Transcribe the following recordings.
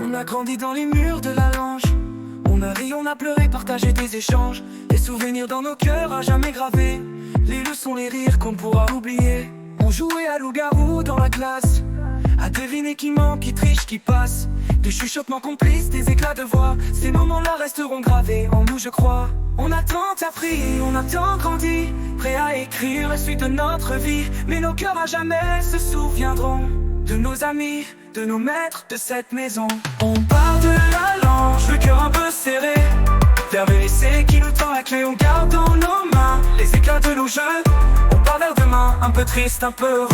On a grandi dans les murs de la Lange. On a ri, on a pleuré, partagé des échanges. Des souvenirs dans nos cœurs à jamais gravés. Les leçons, les rires qu'on ne pourra oublier. On jouait à loup-garou dans la classe, à deviner qui ment, qui triche, qui passe. Des chuchotements complices, des éclats de voix. Ces moments-là resteront gravés en nous, je crois. On a tant appris, on a tant grandi, prêt à écrire la suite de notre vie. Mais nos cœurs à jamais se souviendront de nos amis, de nos maîtres, de cette maison. On part de la Lange, le cœur un peu serré, vers le lycée qui nous tend la clé. On garde dans nos mains les éclats de nos jeux. On part vers demain, un peu triste, un peu heureux.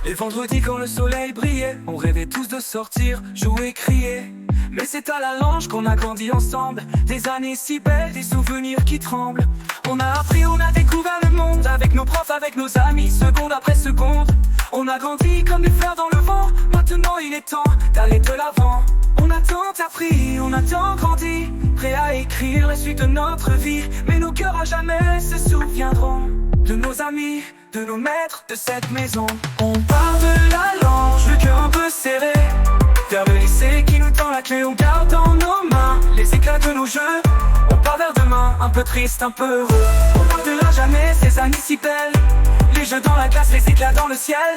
Les vendredis quand le soleil brillait, on rêvait tous de sortir, jouer, crier. Mais c'est à la Lange qu'on a grandi ensemble. Des années si belles, des souvenirs qui tremblent. On a appris, on a découvert le monde, avec nos profs, avec nos amis, seconde après seconde. On a grandi comme des fleurs dans le vent. Maintenant il est temps d'aller de l'avant. On a tant appris, on a tant grandi, prêt à écrire la suite de notre vie. Mais nos cœurs à jamais se souviendront de nos amis, de nos maîtres, de cette maison. On part de la Lange, le cœur un peu serré, vers le lycée qui nous tend la clé. On garde dans nos mains les éclats de nos jeux. On part vers demain, un peu triste, un peu heureux. On part de là jamais, ces années si belles. Les jeux dans la classe, les éclats dans le ciel.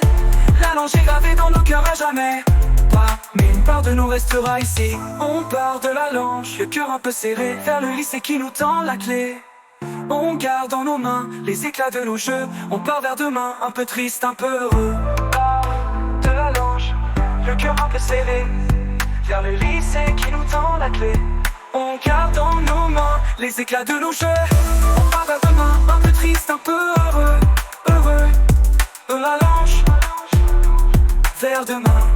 La Lange est gravée dans nos cœurs à jamais. Pas, mais une part de nous restera ici. On part de la Lange, le cœur un peu serré, vers le lycée qui nous tend la clé. On garde dans nos mains les éclats de nos jeux. On part vers demain, un peu triste, un peu heureux. De la Lange, le cœur un peu serré, vers le lycée qui nous tend la clé. On garde dans nos mains les éclats de nos jeux. On part vers demain, un peu triste, un peu heureux. Heureux, de la Lange, vers demain.